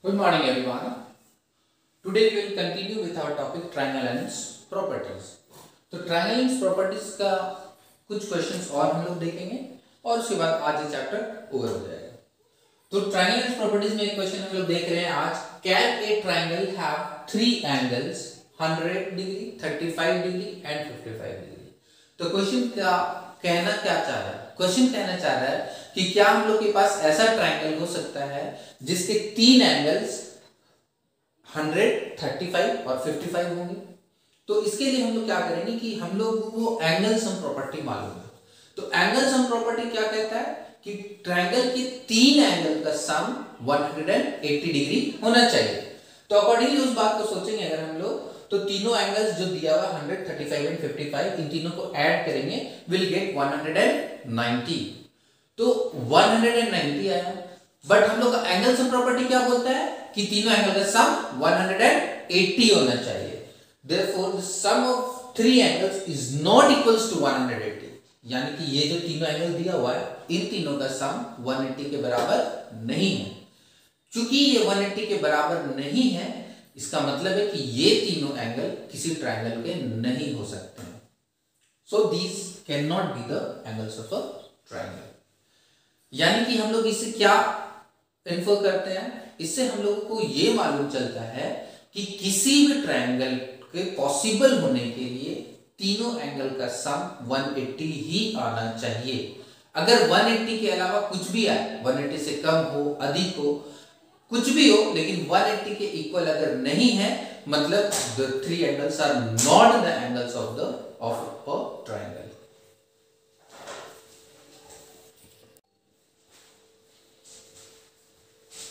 Good morning everyone. Today we will continue with our topic triangle and its properties. तो triangle and properties का कुछ questions और हम लोग देखेंगे और उसके बाद आज ये चैप्टर ओवर हो जाएगा। तो ट्रायंगल एंड प्रॉपर्टीज में एक क्वेश्चन हम लोग देख रहे हैं आज, can a triangle have three angles 100 degree, 35 degree and 55 degree. तो क्वेश्चन क्या कहना क्या चाह रहा है? क्वेश्चन कहना चाह रहा है कि क्या हम लोग के पास ऐसा ट्रायंगल हो सकता है जिसके तीन एंगल्स 100, 35 और 55 होंगे। तो इसके लिए हम लोग क्या करेंगे कि हम लोग को एंगल सम प्रॉपर्टी मालूम है। तो एंगल सम प्रॉपर्टी क्या कहता है कि ट्रायंगल के तीन एंगल का सम 180 डिग्री होना चाहिए। तो अकॉर्डिंगली उस बात को सोचेंगे अगर हम लोग, तो तीनों एंगल्स जो दिया हुआ 100, 35 एंड 55, इन तीनों को ऐड करेंगे, विल गेट 190। तो 190 आया, बट हम लोग का एंगल सम प्रॉपर्टी क्या बोलता है कि तीनों एंगल का सम 180 होना चाहिए। Therefore, the sum of three angles is not equals to 180। यानी कि ये जो तीनों एंगल दिया हुआ है, इन तीनों का सम 180 के बराबर नहीं है। चूंकि ये 180 के बराबर नहीं है, इसका मतलब है कि ये तीनों एंगल किसी ट्रायंगल के नहीं हो सकते हैं। So these cannot be the angles of a triangle। यानी कि हम लोग इससे क्या इन्फर करते हैं? इससे हम लोगों को ये मालूम चलता है कि किसी भी ट्रायंगल के पॉसिबल होने के लिए तीनों एंगल का सम 180 ही आना चाहिए। अगर 180 के अलावा कुछ भी आए, 180 से कम हो, अधिक हो, कुछ भी हो, लेकिन 180 के इक्वल अगर नहीं है, मतलब the three angles are not the angles of a triangle।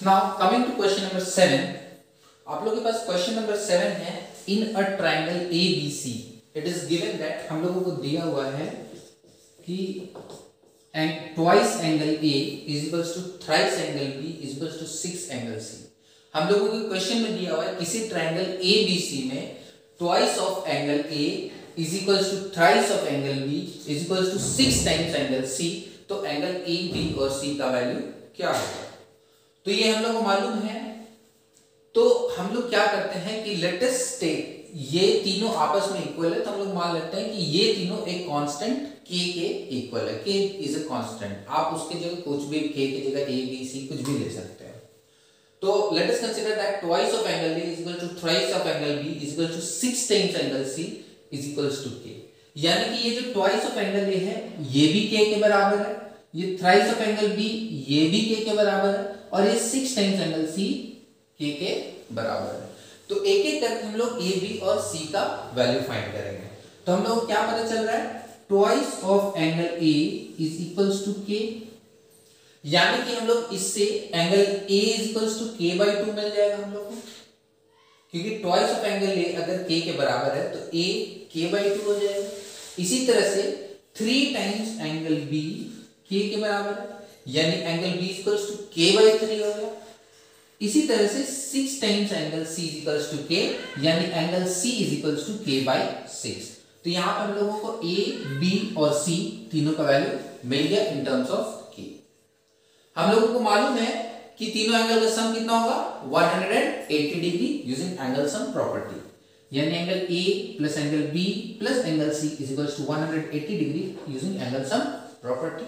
Now coming to question number 7, आप लोगों के पास क्वेश्चन नंबर 7 है, in a triangle ABC it is given that, हम लोगों को दिया हुआ है कि twice angle A is equals to thrice angle B is equals to 6 angle C। हम लोगों को क्वेश्चन में दिया हुआ है किसी ट्रायंगल ABC में twice of angle A is equals to thrice of angle B is equals to 6 times angle C। तो एंगल A, B और C का वैल्यू क्या होगा? तो ये हम लोग को मालूम है। तो हम लोग क्या करते हैं कि लेट अस टेक, ये तीनों आपस में इक्वल है, तो हम लोग मान लेते हैं कि ये तीनों एक कांस्टेंट k के इक्वल है। k इज अ कांस्टेंट, आप उसके जगह कुछ भी k की जगह a b c कुछ भी ले सकते हैं। तो let us consider that twice of angle a is equal to thrice of angle b is equal to 6 times angle c is equals to k। यानी कि ये जो ट्वाइस ऑफ एंगल a है, ये भी k के बराबर है, ये थ्राइस ऑफ एंगल b ये भी k के बराबर है, और ये 6 टाइम्स एंगल c k के बराबर है। तो एक एक करके हम लोग a, b और c का वैल्यू फाइंड करेंगे। तो हम लोग क्या पता चल रहा है, twice of angle a is equals to k। यानी कि हम लोग इससे angle a is equals to k/2 मिल जाएगा हम लोग को, क्योंकि ट्वाइस ऑफ एंगल a अगर k के बराबर है तो a k/2 हो जाएगा। इसी तरह से 3 टाइम्स एंगल b k के बराबर है, यानी angle b equals to k/3 हो गया। इसी तरह से 6 times angle c is equals to k, यानी angle c is equals to k/6। तो यहाँ पर हम लोगों को a, b और c तीनों का वैल्यू मिल गया इन टर्म्स ऑफ k। हम लोगों को मालूम है कि तीनों एंगल का सम कितना होगा, 180 degree using angle sum property, यानी angle a plus angle b plus angle c is equals to 180 degree using angle sum property.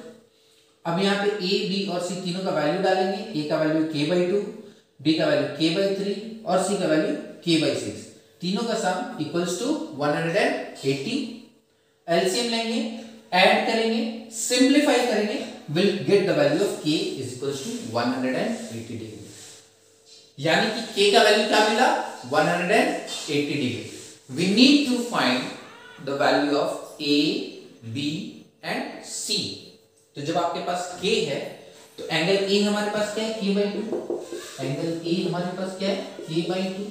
अब यहाँ पे a, b और c तीनों का वैल्यू डालेंगे। a का वैल्यू k/2, b का वैल्यू k/3 और c का वैल्यू k/6। तीनों का सम इक्वल्स टू 180। एलसीएम लेंगे, ऐड करेंगे, सिंपलीफाई करेंगे, will get the value of k is equals to 180 degree. यानी कि k का वैल्यू क्या मिला, 180 degree. We need to find the value of a, b and c। तो जब आपके पास k है तो एंगल a हमारे पास क्या है, k/2। एंगल a हमारे पास क्या है, k/2,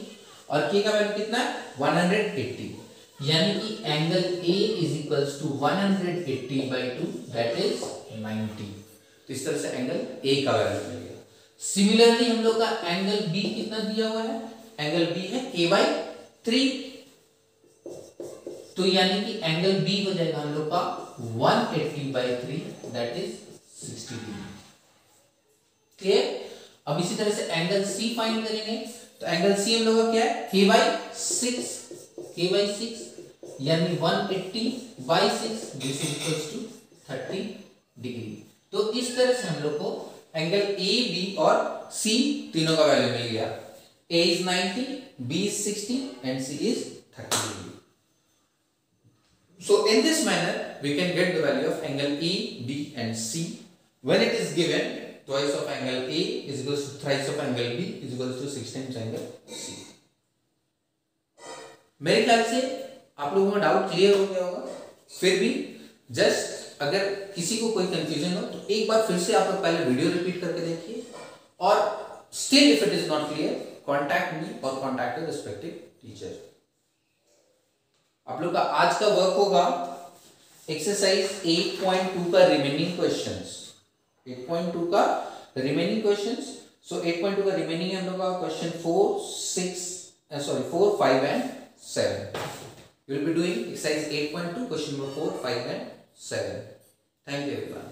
और k का वैल्यू कितना है, 180। यानी कि angle a is equals to 180/2 that is 90। तो इस तरह से एंगल a का वैल्यू मिल गया। सिमिलरली हम लोग का एंगल b कितना दिया हुआ है, एंगल b है k/3। तो यानी कि एंगल b हो जाएगा हम लोग का 180/3 दैट इज 60 डिग्री। क्लियर? अब इसी तरह से एंगल सी फाइंड करेंगे, तो एंगल सी हम लोग का क्या है, k by 6 यानी 180 by 6 this is equals to 30 degree. तो इस तरह से हम लोग को एंगल ए बी और सी तीनों का वैल्यू मिल गया। A is 90, B is 60 and C is 30 degree. So in this manner we can get the value of angle A, B and C when it is given twice of angle A is equals to thrice of angle B is equals to 6 times angle C. मेरे ख्याल से आप लोगों का doubt clear हो गया होगा। फिर भी जस्ट अगर किसी को कोई कंफ्यूजन हो तो एक बार फिर से आप लोग पहले वीडियो रिपीट करके देखिए, और still if it is not clear contact me और कॉन्टैक्ट द रिस्पेक्टिव टीचर। आप लोग का आज का वर्क होगा एक्सरसाइज 8.2 का रिमेनिंग क्वेश्चंस। 8.2 का रिमेनिंग क्वेश्चंस। सो 8.2 का रिमेनिंग हम लोग का question 4, 5 and 7। You will be doing exercise 8.2 question number 4, 5 and 7. Thank you everyone.